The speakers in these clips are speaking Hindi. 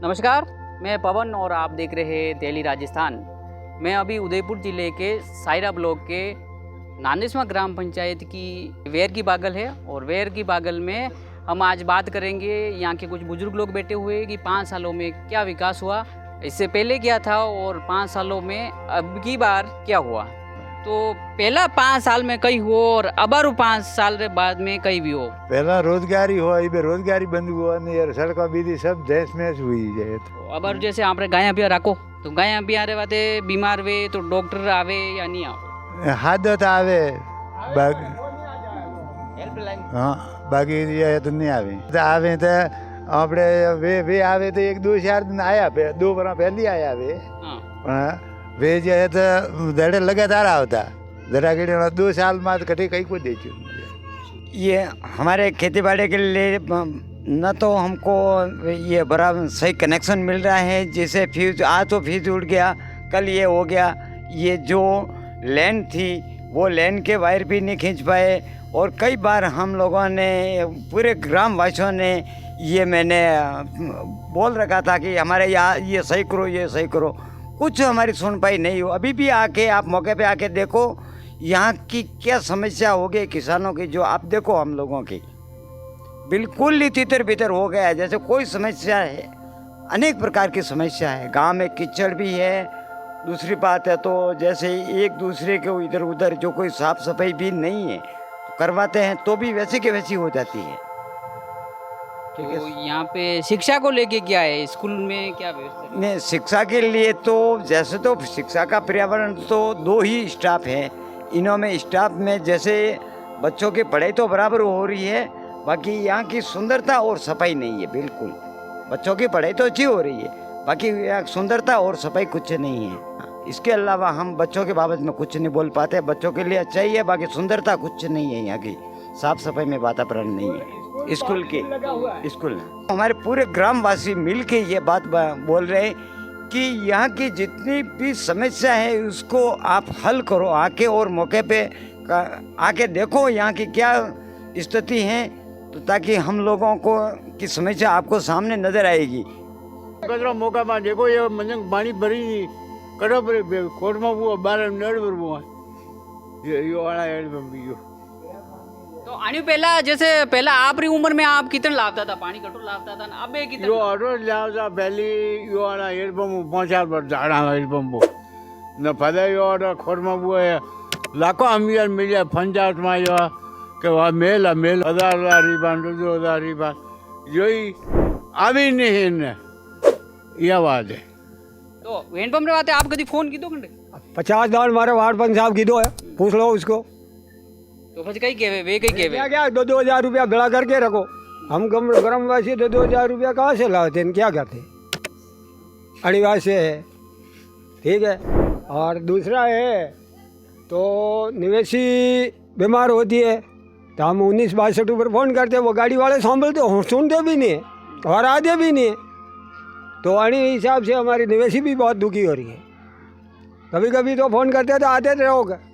नमस्कार, मैं पवन और आप देख रहे हैं दिल्ली राजस्थान। मैं अभी उदयपुर ज़िले के सायरा ब्लॉक के नानेसमा ग्राम पंचायत की वेर की बागल है और वेर की बागल में हम आज बात करेंगे। यहाँ के कुछ बुजुर्ग लोग बैठे हुए हैं कि 5 सालों में क्या विकास हुआ, इससे पहले क्या था और 5 सालों में अब की बार क्या हुआ। तो पहला 5 साल में कई हो और अबारू 5 साल के बाद में कई भी हो। पहला रोजगारी हो, ये बेरोजगारी बंद हुआ नहीं यार, सड़का बीदी सब देश में हुई है। तो अबारू जैसे आप गाया बिया रखो तो गाया बिया रे वाते बीमार वे तो डॉक्टर आवे या नहीं आवे? हादत आवे हेल्पलाइन हाँ, बाकी ये तो नहीं आवे तो आवे तो આપણે वे आवे तो 1-2 दिन आया, 2 વર્ષ पहले आया वे। हाँ वे जो है तो दड़े लगातार आवता, जरा के 2 साल बाद कटे कहीं को दे ये हमारे खेती बाड़ी के लिए न तो हमको ये बराबर सही कनेक्शन मिल रहा है, जैसे फ्यूज आज तो फ्यूज उड़ गया, कल ये हो गया। ये जो लैंड थी वो लैंड के वायर भी नहीं खींच पाए और कई बार हम लोगों ने पूरे ग्राम वासियों ने ये मैंने बोल रखा था कि हमारे यहाँ ये सही करो, ये सही करो, कुछ हमारी सुनवाई नहीं हो। अभी भी आके आप मौके पे आके देखो यहाँ की क्या समस्या हो गई किसानों की, जो आप देखो हम लोगों की बिल्कुल ही तितर बितर हो गया है, जैसे कोई समस्या है। अनेक प्रकार की समस्या है, गांव में कीचड़ भी है। दूसरी बात है तो जैसे एक दूसरे के इधर उधर जो कोई साफ सफाई भी नहीं है, तो करवाते हैं तो भी वैसे की वैसी हो जाती है। तो यहाँ पे शिक्षा को लेके क्या है, स्कूल में क्या व्यवस्था है? नहीं, शिक्षा के लिए तो जैसे तो शिक्षा का पर्यावरण तो 2 ही स्टाफ हैं। इन्हों में स्टाफ में जैसे बच्चों की पढ़ाई तो बराबर हो रही है, बाकी यहाँ की सुंदरता और सफाई नहीं है। बिल्कुल बच्चों की पढ़ाई तो अच्छी हो रही है, बाकी यहाँ सुंदरता और सफाई कुछ नहीं है। इसके अलावा हम बच्चों के बाबत में कुछ नहीं बोल पाते। बच्चों के लिए अच्छा ही है, बाकी सुंदरता कुछ नहीं है। यहाँ की साफ सफाई में वातावरण नहीं है। स्कूल हमारे पूरे ग्रामवासी मिल के ये बात बोल रहे हैं कि यहाँ की जितनी भी समस्या है उसको आप हल करो आके, और मौके पे आके देखो यहाँ की क्या स्थिति है, तो ताकि हम लोगों को की समस्या आपको सामने नजर आएगी। कचरा मौका में देखो ये मंजंग पानी भरी करो पर कोट में वो 12 नड़ पर वो ये वाला है बीजो। तो आने पहला जैसे पहला आपरी उम्र में आप कितने लाभता था, पानी कटोर लाभता था ना, अब कितने यो ऑटो लावता पहली यो वाला एयर पंप 5-4 बार झाड़ा एयर पंप न फदा यो ऑटो खोट में वो है लाखों अमीर मिल जाए पंचायत में यो के वहाँ मेल 1000 रिबान 2000 रिबान यही अभी नहीं है, यह बात है। तो हैंडपंप रे बात है, आप कभी फोन कीधो कंडे 50 दान मारे वार्ड पंच साहब कीधो है, पूछ लो उसको। तो फिर कहीं कहवे वे कहीं कहवे क्या 2-2 हज़ार रुपया भड़ा करके रखो। हम ग्रामवासी 2-2 हज़ार रुपया कहाँ से लाते हैं, क्या करते आदिवासी है, ठीक है। और दूसरा है तो निवेशी बीमार होती है तो हम 1962 पर फ़ोन करते हैं, वो गाड़ी वाले संभलते सुनते भी नहीं और आते भी नहीं। तो अणी हिसाब से हमारी निवेशी भी बहुत दुखी हो रही है। कभी कभी तो फ़ोन करते तो आते रहोगे।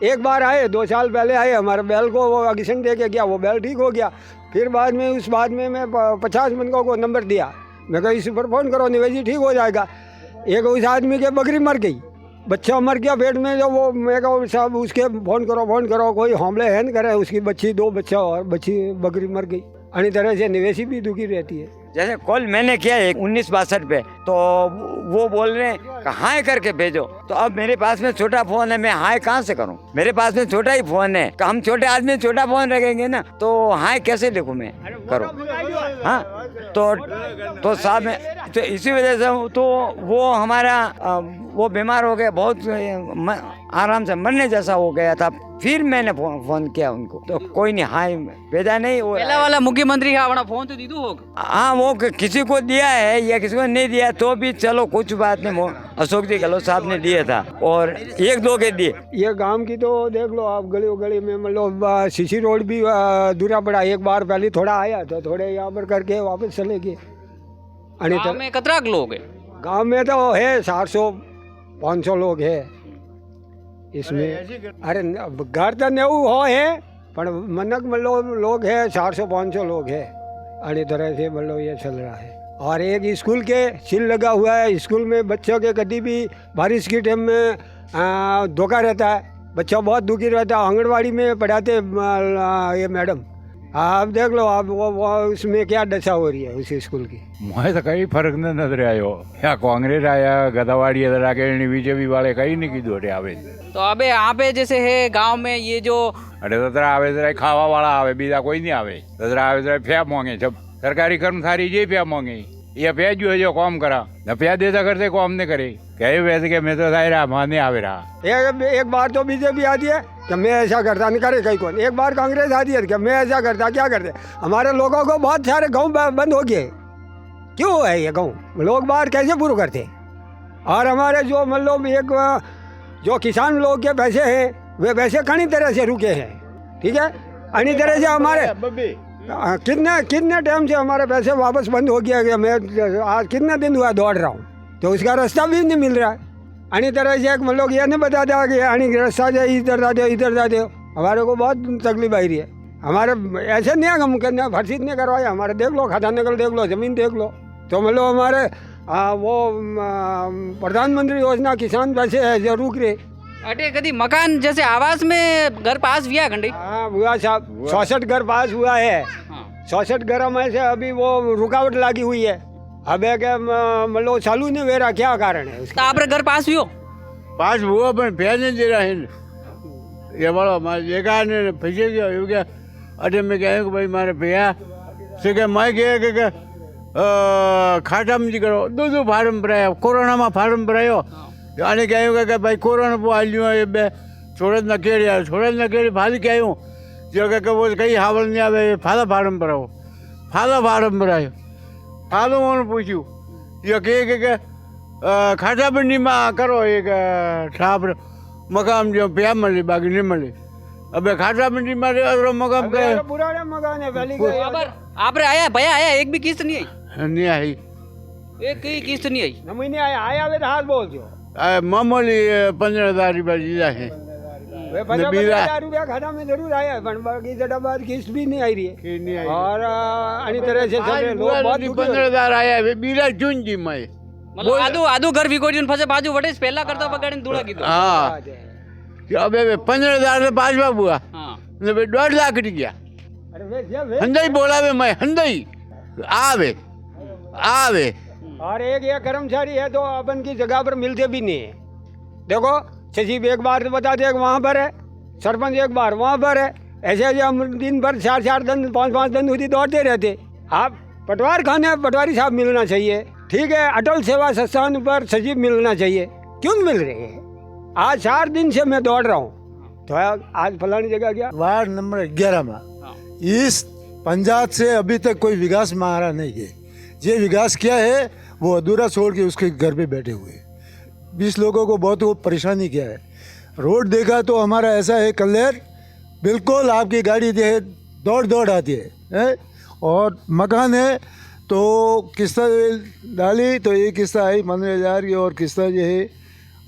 एक बार आए 2 साल पहले आए, हमारे बैल को वो ऑडिशन दे के गया, वो बैल ठीक हो गया। फिर बाद में मैं 50 बंदों को नंबर दिया, मैं कहा इस पर फ़ोन करो निवेशी ठीक हो जाएगा। एक उस आदमी के बकरी मर गई, बच्चा मर गया पेट में, जो वो मैं कहा साहब उसके फ़ोन करो, कोई हमले है न करे, उसकी बच्ची 2 बच्चा और बकरी मर गई। अन्य तरह से निवेशी भी दुखी रहती है। जैसे कॉल मैंने किया 1962 पे, तो वो बोल रहे हैं हाय करके भेजो। तो अब मेरे पास में छोटा फोन है, मैं हाय कहाँ से करूँ, मेरे पास में छोटा ही फोन है। हम छोटे आदमी छोटा फोन रखेंगे ना, तो हाय कैसे लिखूँ मैं, करो। हाँ तो साहब में तो इसी वजह से तो वो हमारा वो बीमार हो गया, बहुत आराम से मरने जैसा हो गया था। फिर मैंने फोन किया उनको, तो कोई नहीं हाय भेजा नहीं। वो पहला वाला मुख्यमंत्री का अपना फोन तो दीदू होगा। हाँ वो किसी को दिया है या किसी को नहीं दिया तो भी चलो कुछ बात नहीं, अशोक जी गहलोत साहब ने दिया था और 1-2 के दिए। ये गांव की तो देख लो आप, गली में मतलब सीसी रोड भी दूरा पड़ा। एक बार पहले थोड़ा आया तो थोड़े यहाँ पर करके वापस चले गए। गांव में कितना लोग है? गांव में तो है 400-500 लोग है इसमें। अरे घर तो नहीं हो है पर मनक लोग है 400-500 लोग है। अड़ी तरह से मतलब ये चल रहा है। और एक स्कूल के सील लगा हुआ है। स्कूल में बच्चों के कभी भी बारिश के टाइम में धोखा रहता है, बच्चा बहुत दुखी रहता है। आंगनवाड़ी में पढ़ाते ये मैडम, आप देख लो आप वो उसमें क्या दशा हो रही है उस स्कूल की। मुझे तो कई फर्क न नजर आयो, या कांग्रेस आया गदावाड़ी के बीजेपी वाले कहीं नहीं कीधु अटे आवे। तो अब यहाँ पे जैसे है गांव में ये जो अरे ददरा आवे जरा खावा वाला आवे, बीजा कोई नहीं आवे। ददरा आवे जरा फ्या मांगे, जब सरकारी कर्मचारी ये फ्या मांगे, ये फ्या जो है जो काम करा न फ्या देता करते काम नहीं करे, कहे वैसे के मैं तो जाहिर रहा माने आवे रहा। एक बार तो बीजेपी आती है कि मैं ऐसा करता, नहीं करे कहीं कौन। एक बार कांग्रेस आती है कि मैं ऐसा करता, क्या करते। हमारे लोगों को बहुत सारे गाँव बंद हो गए, क्यों है ये गाँव, लोग बाहर कैसे पूरे करते। और हमारे जो मतलब एक जो किसान लोग के पैसे हैं वे पैसे कई तरह से रुके हैं, ठीक है। अन्य तरह से हमारे कितने टाइम से हमारे पैसे वापस बंद हो गया कि मैं आज कितने दिन हुआ दौड़ रहा हूँ, तो उसका रास्ता भी नहीं मिल रहा है। अन्य तरह से हम लोग ये नहीं बताते कि अन्य रास्ता जाए इधर जाते हो, हमारे को बहुत तकलीफ आई रही है। हमारे ऐसे नहीं है हम कहने भर्सित नहीं करवाया, हमारे देख लो खाता निकल देख लो, ज़मीन देख लो। तो मतलब हमारे वो प्रधानमंत्री योजना किसान पैसे है जो रुक रहे। अटे कभी मकान जैसे आवास में घर पास हुआ खंडी? हाँ हुआ साहब, 66 घर पास हुआ है। 66 घर में से अभी वो रुकावट लगी हुई है। अब है कि मतलब चालू नहीं हो रहा, क्या कारण है तो आप घर पास हुआ? पास हुआ पर फ्या नहीं दे रहा है ये वाला मारे जगह ने पैसे दिया हो गया। अरे मैं कह भाई मारे भैया से के मैं कह खाटा में करो दो फार्म भराया, कोरोना में फार्म भरायो आने क्या कि भाई कोरोना को आलियो ये बे छोड़ न केड़ी फाली क्या जो कि वो कहीं हावल नहीं आवे फाला फार्म भराओ, फाला फार्म भरायो। फालो मैंने पूछू ये के खाटा बंडी में करो एक छाप मकान जो प्या मिली बाकी नहीं मिली। अब खाटा बंडी में मकान का पुराना मकान है पहले आप आया भैया आया, एक भी किस्त नहीं आई? नहीं आई, एक ही किस्त नहीं आई। महीने आया वे तो हाथ बोल दो मामूली 15,000 रुपया जीता है। 15,000 रुपया खाता में जरूर आया, बाकी बाद किस्त भी नहीं आई रही है। नहीं आई और अन्य तरह से चल रहे लोग बहुत दुखी हो रहे। 15,000 आया है बीरा चुन जी मैं मतलब आधो घर विकोड़ी फसे बाजू वटे पहला करता पकड़ने दूड़ा की। हाँ अब 15,000 से 5 बार हुआ हाँ 1.5 लाख गया। हंदई बोला वे मैं हंदई आवे आवे। और एक ये कर्मचारी है तो अपन की जगह पर मिलते भी नहीं है। देखो सचिव एक बार तो बता दे वहाँ पर है, सरपंच एक बार वहाँ पर है, ऐसे हम दिन भर 4 दिन 5 दिन उसी दौड़ते रहते। आप पटवार खाने पटवारी साहब मिलना चाहिए, ठीक है। अटल सेवा संस्थान पर सचिव मिलना चाहिए, क्यों मिल रहे हैं? आज 4 दिन से मैं दौड़ रहा हूँ, तो आज फलानी जगह गया। वार्ड नंबर 11 में इस पंचायत से अभी तक कोई विकास हमारा नहीं है। ये विकास क्या है वो अधूरा छोड़ के उसके घर पे बैठे हुए 20 लोगों को बहुत परेशानी किया है। रोड देखा तो हमारा ऐसा है कलर बिल्कुल आपकी गाड़ी दौड़ आती है, और मकान है तो किस्ता डाली तो ये किस्ता आई 15,000 की, और किस्ता जो है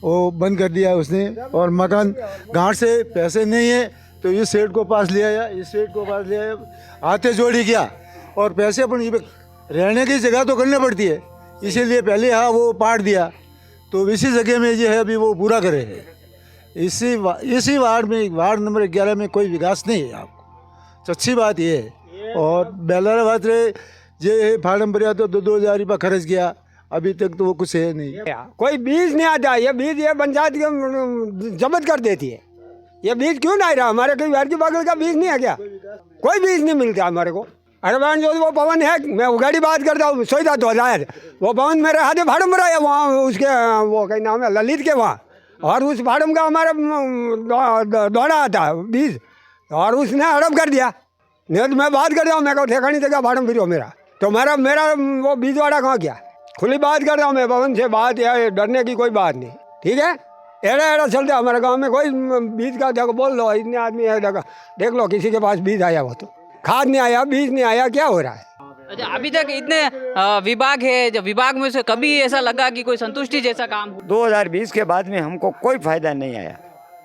वो बंद कर दिया उसने। और मकान गांठ से पैसे नहीं है तो इस सेठ को पास लिया या इस सेठ को पास लिया, आते जोड़ी किया। और पैसे अपन रहने की जगह तो करनी पड़ती है, इसीलिए पहले हाँ वो पाट दिया, तो इसी जगह में जो है अभी वो पूरा करे है। इसी वार्ड में वार्ड नंबर 11 में कोई विकास नहीं है आपको, अच्छी बात ये है। और बेलारा बात रहे ये फार्म भरिया तो 2,000 रुपया खर्च किया, अभी तक तो वो कुछ है नहीं। कोई बीज नहीं आता, ये बीज ये पंचायत के जब्त कर देती है। ये बीज क्यों नहीं रहा? हमारे कई वेर की बागल का बीज नहीं है क्या? कोई बीज नहीं मिलता हमारे को। अरे बहन जो वो पवन है, मैं उगाड़ी बात करता हूँ, सोचा 2000 वो पवन मेरे हाथे फार्म भराया वहाँ उसके वो कहीं नाम है ललित के वहाँ, और उस फार्म का हमारा दौड़ा आता बीज, और उसने हड़प कर दिया। नहीं तो मैं बात करता हूँ, मैं कहूँ ठेकानी जगह फार्म फिर मेरा, तो मेरा वो बीज वाड़ा कहाँ गया? खुली बात कर रहा हूँ मैं पवन से, बात है डरने की कोई बात नहीं, ठीक है। एड़ा चलते हमारे गाँव में कोई बीज का देखो बोल लो, इतने आदमी है देखो देख लो किसी के पास बीज आया, वो तो खाद नहीं आया बीज नहीं आया, क्या हो रहा है? अच्छा अभी तक इतने विभाग है, जब विभाग में से कभी ऐसा लगा कि कोई संतुष्टि जैसा काम हो? 2020 के बाद में हमको कोई फायदा नहीं आया।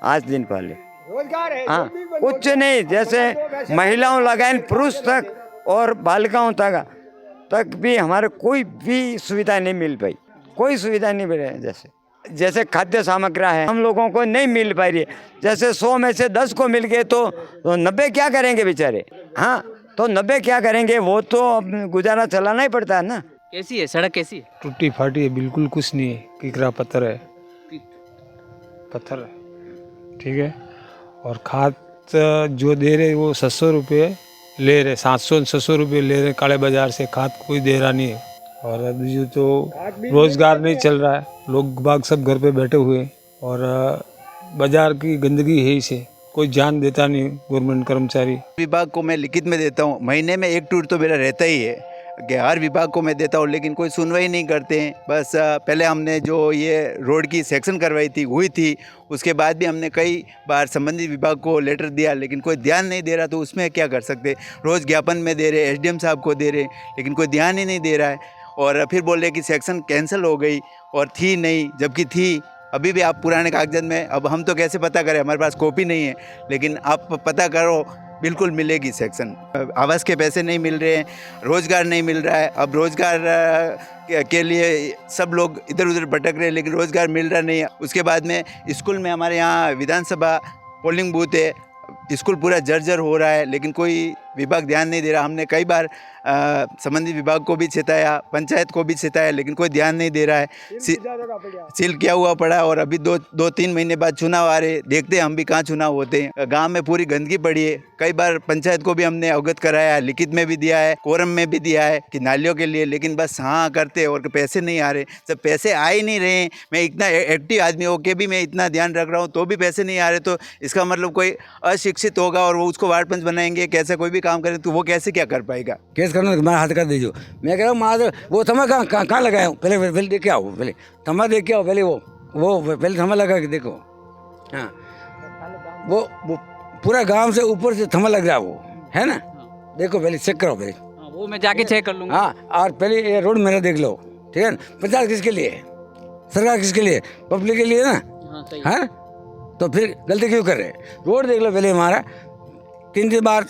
आज दिन पहले रोजगार है हाँ कुछ नहीं, जैसे महिलाओं लगाए पुरुष तक और बालिकाओं तक, तक भी हमारे कोई भी सुविधा नहीं मिल पाई, कोई सुविधा नहीं मिल रही है। जैसे खाद्य सामग्री है हम लोगों को नहीं मिल पा रही है। जैसे 100 में से 10 को मिल गए तो 90 क्या करेंगे बेचारे। हाँ, तो 90 क्या करेंगे, वो तो गुजारा चलाना ही पड़ता है ना। कैसी है सड़क, कैसी है? टूटी फाटी है, बिल्कुल कुछ नहीं है, किकरा पत्थर है, पत्थर है, ठीक है। और खाद जो दे रहे वो 700 रुपये ले रहे, 700-600 रुपये ले रहे काले बाजार से। खाद कोई दे रहा नहीं है। और अभी जो तो रोजगार नहीं चल रहा है, लोग बाग सब घर पे बैठे हुए हैं। और बाजार की गंदगी है, इसे कोई ध्यान देता नहीं गवर्नमेंट कर्मचारी। विभाग को मैं लिखित में देता हूँ, महीने में एक टूर तो मेरा रहता ही है कि हर विभाग को मैं देता हूँ, लेकिन कोई सुनवाई नहीं करते हैं। बस पहले हमने जो ये रोड की सेक्शन करवाई थी हुई थी, उसके बाद भी हमने कई बार संबंधित विभाग को लेटर दिया, लेकिन कोई ध्यान नहीं दे रहा। तो उसमें क्या कर सकते, रोज़ ज्ञापन में दे रहे, एसडीएम साहब को दे रहे, लेकिन कोई ध्यान ही नहीं दे रहा है। और फिर बोल रहे कि सेक्शन कैंसिल हो गई और थी नहीं, जबकि थी। अभी भी आप पुराने कागजात में, अब हम तो कैसे पता करें, हमारे पास कॉपी नहीं है, लेकिन आप पता करो, बिल्कुल मिलेगी सेक्शन। आवास के पैसे नहीं मिल रहे हैं, रोज़गार नहीं मिल रहा है। अब रोज़गार के लिए सब लोग इधर उधर भटक रहे हैं, लेकिन रोज़गार मिल रहा नहीं है। उसके बाद में स्कूल में, हमारे यहाँ विधानसभा पोलिंग बूथ है, स्कूल पूरा जर्जर हो रहा है, लेकिन कोई विभाग ध्यान नहीं दे रहा। हमने कई बार संबंधित विभाग को भी चेताया, पंचायत को भी चेताया, लेकिन कोई ध्यान नहीं दे रहा है। सील किया हुआ पड़ा है। और अभी 2-3 महीने बाद चुनाव आ रहे, देखते हैं हम भी कहाँ चुनाव होते हैं। गांव में पूरी गंदगी पड़ी है। कई बार पंचायत को भी हमने अवगत कराया, लिखित में भी दिया है, कोरम में भी दिया है कि नालियों के लिए, लेकिन बस हाँ करते और पैसे नहीं आ रहे। जब पैसे आ ही नहीं रहे, मैं इतना एक्टिव आदमी होकर भी मैं इतना ध्यान रख रहा हूँ तो भी पैसे नहीं आ रहे, तो इसका मतलब कोई अशिक्षित होगा और वो उसको वार्ड पंच बनाएंगे, कैसे कोई भी काम करे तो वो कैसे क्या कर पाएगा। केस करना मैं हाथ कर दीजिए। मैं कह रहा हूँ माँ वो थमा कहाँ लगाया हूँ, पहले देख के आओ, पहले थमा देख के आओ, पहले वो पहले थमा लगा के देखो। हाँ, वो पूरा गांव से ऊपर से थमा लग रहा है, वो है ना, देखो पहले चेक करो पहले। वो मैं जाके चेक कर लूँगा। हाँ, और पहले ये रोड मेरा देख लो, ठीक है ना। पंचायत किसके लिए, सरकार किसके लिए, पब्लिक के लिए ना, है। तो फिर गलती क्यों कर रहे, रोड देख लो पहले हमारा। 3 बार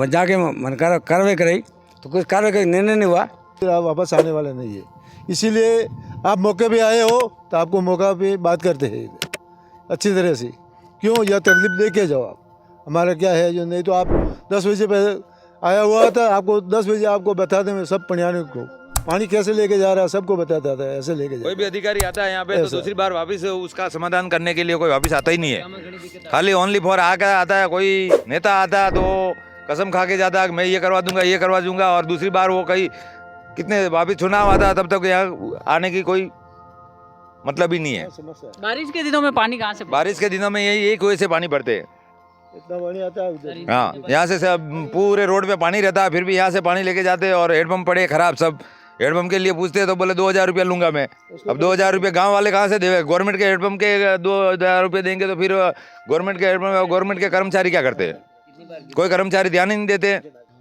जाके मन कार्रवाई कराई तो कुछ कार्रवाई का निर्णय नहीं हुआ। फिर आप वापस आने वाले नहीं है, इसीलिए आप मौके पे आए हो तो आपको मौका पे बात करते हैं अच्छी तरह से। क्यों, या तकलीफ दे के जाओ आप, हमारा क्या है जो। नहीं तो आप 10 बजे पहले आया हुआ था, आपको 10 बजे आपको बता दें सब पनियाने को पानी कैसे लेके जा रहा है, सबको बताता था ऐसे लेके जा। कोई भी अधिकारी आता है यहाँ पे तो दूसरी बार वापस उसका समाधान करने के लिए कोई वापस आता ही नहीं है। खाली ओनली फॉर आकर आता है। कोई नेता आता है तो कसम खा के जाता है मैं ये करवा दूंगा, ये करवा दूंगा, और दूसरी बार वो कहीं कितने वापस चुनाव आता है तब तक यहाँ आने की कोई मतलब ही नहीं है। बारिश के दिनों में पानी कहाँ से? बारिश के दिनों में यही एक कुएं से पानी भरते हैं। इतना पानी आता है उधर। हाँ, यहाँ से सब पूरे रोड पे पानी रहता है, फिर भी यहाँ से पानी लेके जाते हैं। और हेडपम्प पड़े खराब, सब हेडपम्प के लिए पूछते हैं तो बोले 2000 रुपया लूंगा मैं। अब 2000 रुपये गाँव वाले कहाँ से देवे? गवर्नमेंट के हेडपम्प के 2000 रुपये देंगे तो फिर गवर्नमेंट के हेडपम्प, गवर्नमेंट के कर्मचारी क्या करते हैं? कोई कर्मचारी ध्यान ही नहीं देते।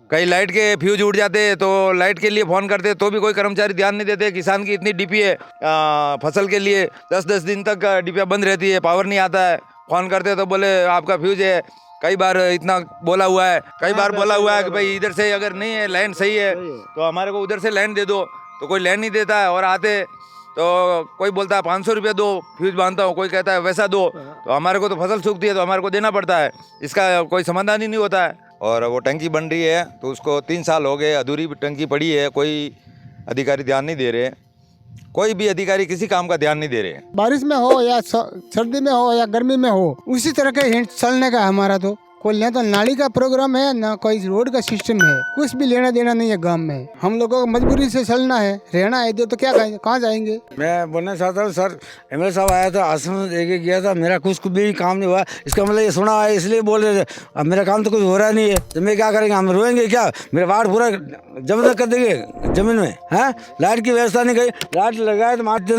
कहीं लाइट के फ्यूज उड़ जाते तो लाइट के लिए फ़ोन करते तो भी कोई कर्मचारी ध्यान नहीं देते। किसान की इतनी डीपी है फसल के लिए, 10-10 दिन तक डीपियाँ बंद रहती है, पावर नहीं आता है। फ़ोन करते तो बोले आपका फ्यूज है। कई बार इतना बोला हुआ है, कई बार बोला हुआ है कि भाई इधर से अगर नहीं है लाइन सही है तो हमारे को उधर से लाइन दे दो, तो कोई लाइन नहीं देता है। और आते तो कोई बोलता है 500 रुपये दो, फ्यूज बांधता हूँ, कोई कहता है वैसा दो, तो हमारे को तो फसल सूखती है तो हमारे को देना पड़ता है। इसका कोई समाधान ही नहीं होता है। और वो टंकी बन रही है तो उसको 3 साल हो गए, अधूरी टंकी पड़ी है, कोई अधिकारी ध्यान नहीं दे रहे। कोई भी अधिकारी किसी काम का ध्यान नहीं दे रहे। बारिश में हो या सर्दी में हो या गर्मी में हो, उसी तरह के हिंट चलने का हमारा तो कोई ना तो नाली का प्रोग्राम है ना कोई रोड का सिस्टम है, कुछ भी लेना देना नहीं है गांव में। हम लोगों को मजबूरी से चलना है, रहना है तो क्या कहाँ जाएंगे। मैं बोलना चाहता हूँ सर, एमएलए साहब आया था, आश्वासन दे के गया था, मेरा कुछ भी काम नहीं हुआ। इसका मतलब ये सुना है इसलिए बोल रहे थे, अब मेरा काम तो कुछ हो रहा नहीं है तो मैं क्या करेंगे, हम रोएंगे क्या? मेरा वार्ड पूरा जबरदस्त कर देंगे जमीन में, है। लाइट की व्यवस्था नहीं गई, लाइट लगाए तो मार्च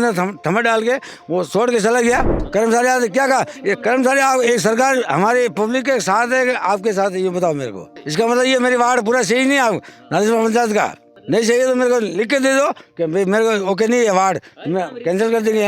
थमा डाल के वो छोड़ के चला गया। कर्मचारी आते क्या कहा, ये कर्मचारी एक सरकार हमारी पब्लिक के साथ है आपके साथ है, ये बताओ मेरे को। इसका मतलब ये मेरी वार्ड पूरा सही नहीं है, आप नाजिशा पंचायत का नहीं सही है तो मेरे को लिख के दे दो कि मेरे को ओके नहीं है वार्ड, मैं कैंसिल कर देंगे।